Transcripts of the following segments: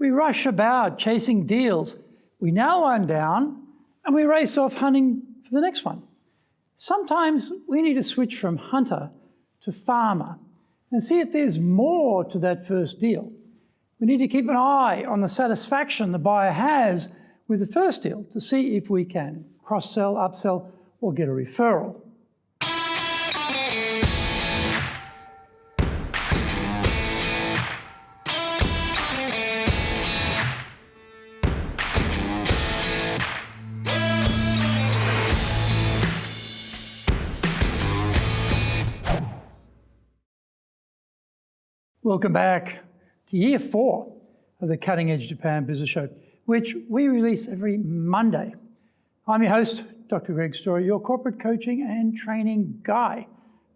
We rush about chasing deals. We nail one down and we race off hunting for the next one. Sometimes we need to switch from hunter to farmer and see if there's more to that first deal. We need to keep an eye on the satisfaction the buyer has with the first deal to see if we can cross-sell, upsell, or get a referral. Welcome back to year 4 of the Cutting Edge Japan Business Show, which we release every Monday. I'm your host, Dr. Greg Story, your corporate coaching and training guy,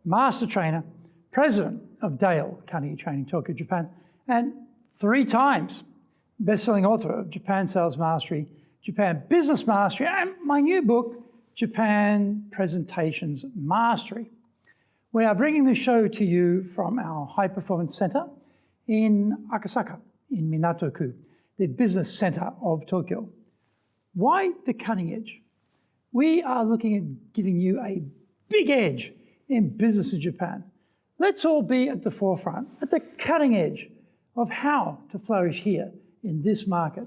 master trainer, president of Dale Carnegie Training Tokyo, Japan, and 3 times best-selling author of Japan Sales Mastery, Japan Business Mastery, and my new book, Japan Presentations Mastery. We are bringing the show to you from our High Performance Center in Akasaka, in Minato-ku, the business center of Tokyo. Why the cutting edge? We are looking at giving you a big edge in business in Japan. Let's all be at the forefront, at the cutting edge of how to flourish here in this market.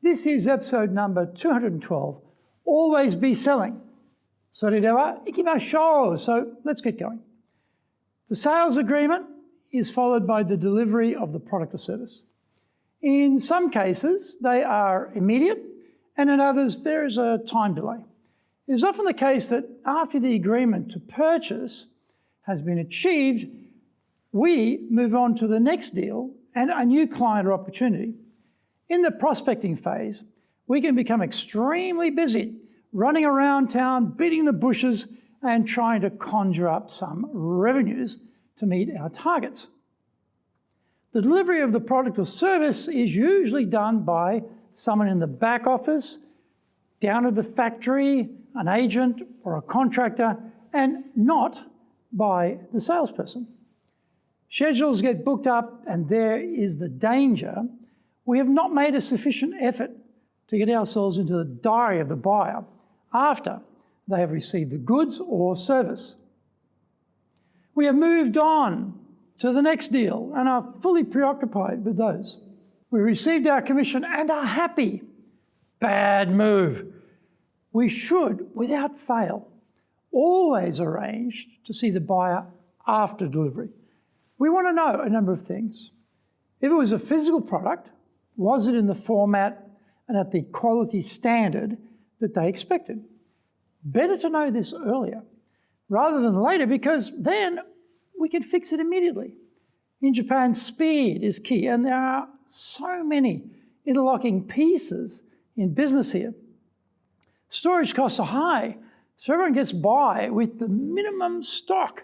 This is episode number 212, Always Be Selling. それでは行きましょう. So let's get going. The sales agreement is followed by the delivery of the product or service. In some cases, they are immediate, and in others, there is a time delay. It is often the case that after the agreement to purchase has been achieved, we move on to the next deal and a new client or opportunity. In the prospecting phase, we can become extremely busy, running around town, beating the bushes, and trying to conjure up some revenues to meet our targets. The delivery of the product or service is usually done by someone in the back office, down at the factory, an agent or a contractor, and not by the salesperson. Schedules get booked up, and there is the danger we have not made a sufficient effort to get ourselves into the diary of the buyer after they have received the goods or service. We have moved on to the next deal and are fully preoccupied with those. We received our commission and are happy. Bad move. We should, without fail, always arrange to see the buyer after delivery. We want to know a number of things. If it was a physical product, was it in the format and at the quality standard that they expected? Better to know this earlier rather than later, because then we can fix it immediately. In Japan, speed is key, and there are so many interlocking pieces in business here. Storage costs are high, so everyone gets by with the minimum stock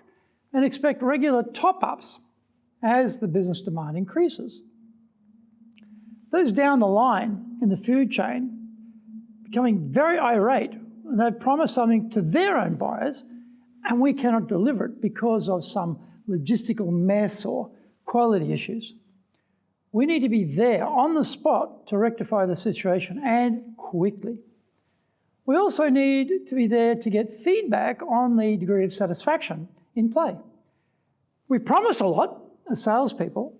and expect regular top-ups as the business demand increases. Those down the line in the food chain becoming very irate when they promise something to their own buyers and we cannot deliver it because of some logistical mess or quality issues. We need to be there on the spot to rectify the situation, and quickly. We also need to be there to get feedback on the degree of satisfaction in play. We promise a lot as salespeople,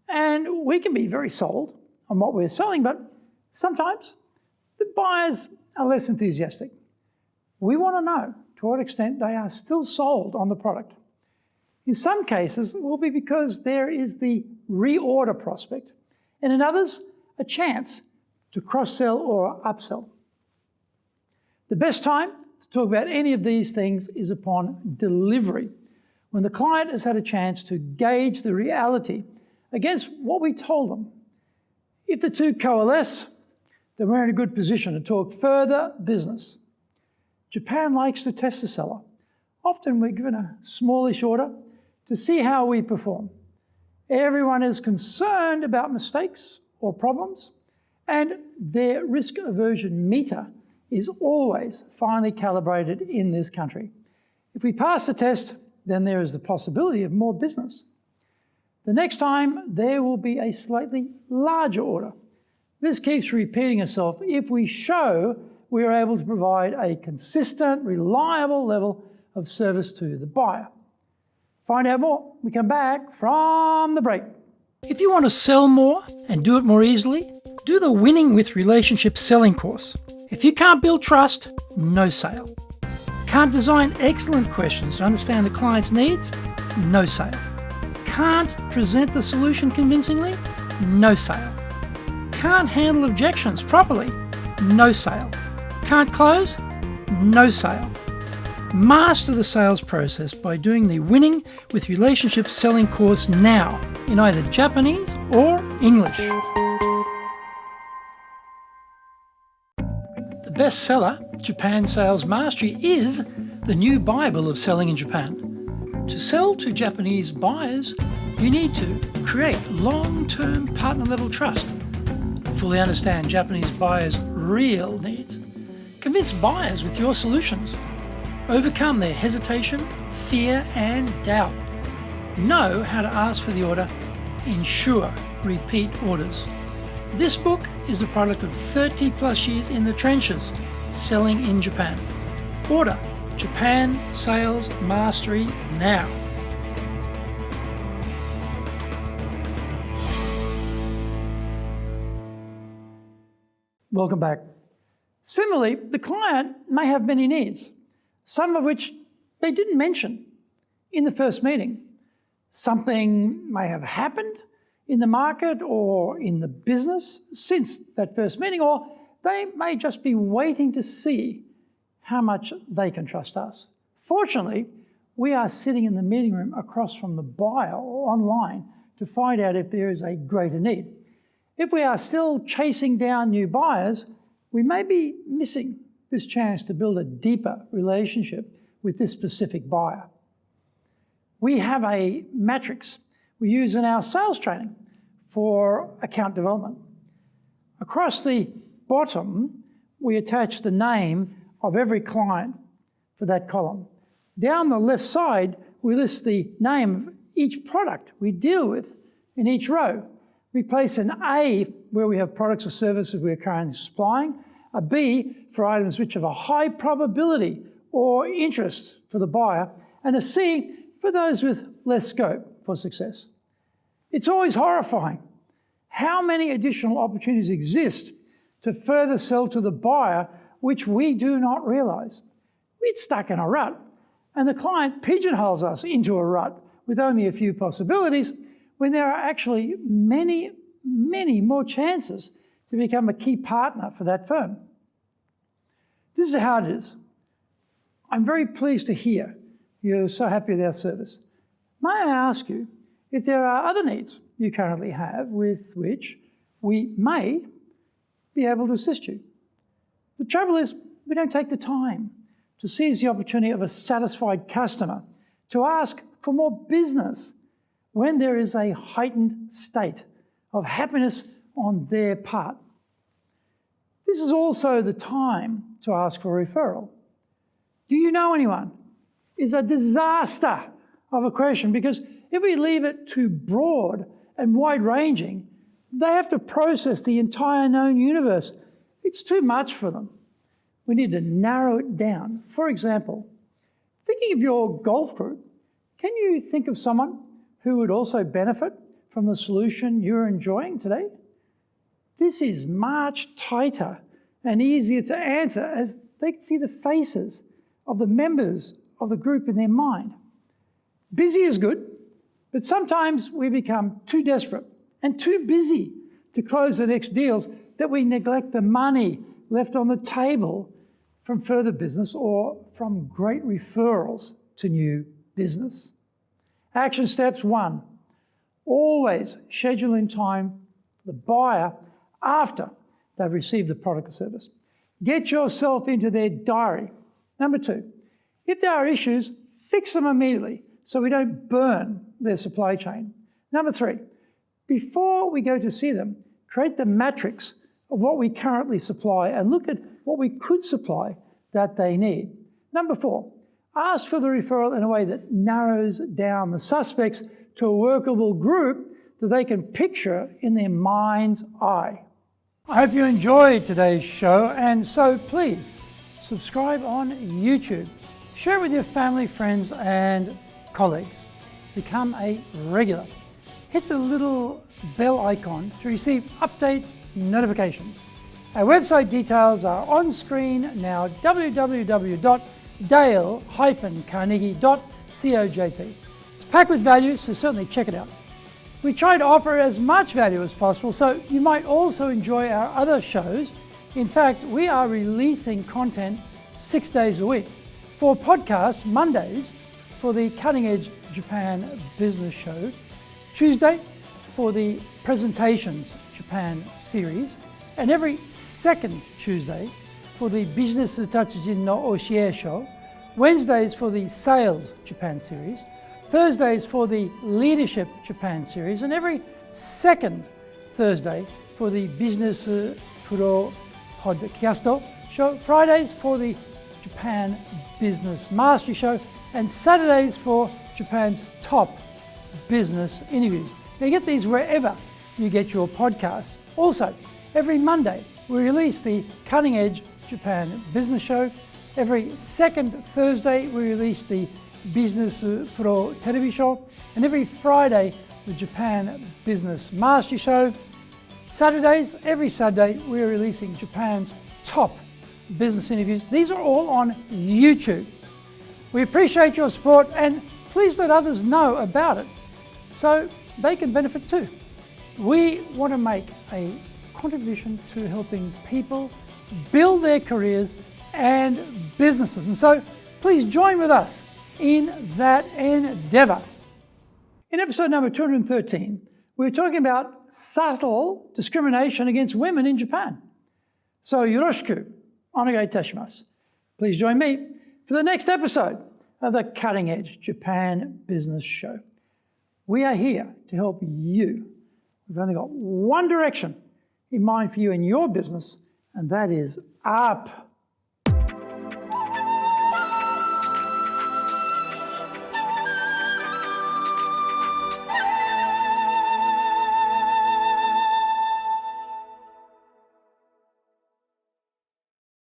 and we can be very sold on what we're selling, but sometimes the buyers are less enthusiastic. We want to know to what extent they are still sold on the product. In some cases, it will be because there is the reorder prospect, and in others, a chance to cross-sell or upsell. The best time to talk about any of these things is upon delivery, when the client has had a chance to gauge the reality against what we told them. If the two coalesce, then we're in a good position to talk further business. Japan likes to test the seller. Often we're given a smallish order to see how we perform. Everyone is concerned about mistakes or problems, and their risk aversion meter is always finely calibrated in this country. If we pass the test, then there is the possibility of more business. The next time, there will be a slightly larger order, This keeps repeating itself if we show we are able to provide a consistent, reliable level of service to the buyer. Find out more. We come back from the break. If you want to sell more and do it more easily, do the Winning with Relationships selling course. If you can't build trust, no sale. Can't design excellent questions to understand the client's needs, no sale. Can't present the solution convincingly, no sale. Can't handle objections properly, no sale. Can't close, no sale. Master the sales process by doing the Winning with Relationships selling course now in either Japanese or English. The bestseller, Japan Sales Mastery, is the new Bible of selling in Japan. To sell to Japanese buyers, you need to create long-term partner-level trust, fully understand Japanese buyers' real needs, convince buyers with your solutions, overcome their hesitation, fear, and doubt, know how to ask for the order, ensure repeat orders. This book is the product of 30 plus years in the trenches selling in Japan. Order Japan Sales Mastery now. Welcome back. Similarly, the client may have many needs, some of which they didn't mention in the first meeting. Something may have happened in the market or in the business since that first meeting, or they may just be waiting to see how much they can trust us. Fortunately, we are sitting in the meeting room across from the buyer or online to find out if there is a greater need. If we are still chasing down new buyers, we may be missing this chance to build a deeper relationship with this specific buyer. We have a matrix we use in our sales training for account development. Across the bottom, we attach the name of every client for that column. Down the left side, we list the name of each product we deal with in each row. We place an A where we have products or services we are currently supplying, a B for items which have a high probability or interest for the buyer, and a C for those with less scope for success. It's always horrifying how many additional opportunities exist to further sell to the buyer which we do not realize. We're stuck in a rut, and the client pigeonholes us into a rut with only a few possibilities when there are actually many, many more chances to become a key partner for that firm. This is how it is. I'm very pleased to hear you're so happy with our service. May I ask you if there are other needs you currently have with which we may be able to assist you? The trouble is, we don't take the time to seize the opportunity of a satisfied customer to ask for more business when there is a heightened state of happiness on their part. This is also the time to ask for a referral. Do you know anyone? Is a disaster of a question, because if we leave it too broad and wide-ranging, they have to process the entire known universe. It's too much for them. We need to narrow it down. For example, thinking of your golf group, can you think of someone who would also benefit from the solution you're enjoying today? This is much tighter and easier to answer as they can see the faces of the members of the group in their mind. Busy is good, but sometimes we become too desperate and too busy to close the next deals that we neglect the money left on the table from further business or from great referrals to new business. Action steps 1, always schedule in time for the buyer after they've received the product or service. Get yourself into their diary. Number 2, if there are issues, fix them immediately so we don't burn their supply chain. Number 3, before we go to see them, create the matrix of what we currently supply and look at what we could supply that they need. Number 4, ask for the referral in a way that narrows down the suspects to a workable group that they can picture in their mind's eye. I hope you enjoyed today's show, and so please subscribe on YouTube. Share it with your family, friends, and colleagues. Become a regular. Hit the little bell icon to receive update notifications. Our website details are on screen now, www.dale-carnegie.cojp. It's packed with value, so certainly check it out. We try to offer as much value as possible, so you might also enjoy our other shows. In fact, we are releasing content 6 days a week. For podcast, Mondays for the Cutting Edge Japan Business Show, Tuesday for the Presentations Japan series, and every second Tuesday for the Business Tatsujin no Oshie Show, Wednesdays for the Sales Japan series, Thursdays for the Leadership Japan series, and every second Thursday for the Business Pro Podcast Show, Fridays for the Japan Business Mastery Show, and Saturdays for Japan's top business interviews. Now you get these wherever you get your podcast. Also, every Monday we release the Cutting Edge Japan Business Show. Every second Thursday we release the Business Pro Television Show, and every Friday the Japan Business Mastery Show. Saturdays, every Saturday, we are releasing Japan's top business interviews. These are all on YouTube. We appreciate your support, and please let others know about it so they can benefit too. We want to make a contribution to helping people build their careers and businesses, and so please join with us in that endeavor. In episode number 213, we were talking about subtle discrimination against women in Japan. So, yoroshiku onegai itashimasu. Please join me for the next episode of the Cutting Edge Japan Business Show. We are here to help you. We've only got one direction in mind for you in your business, and that is up.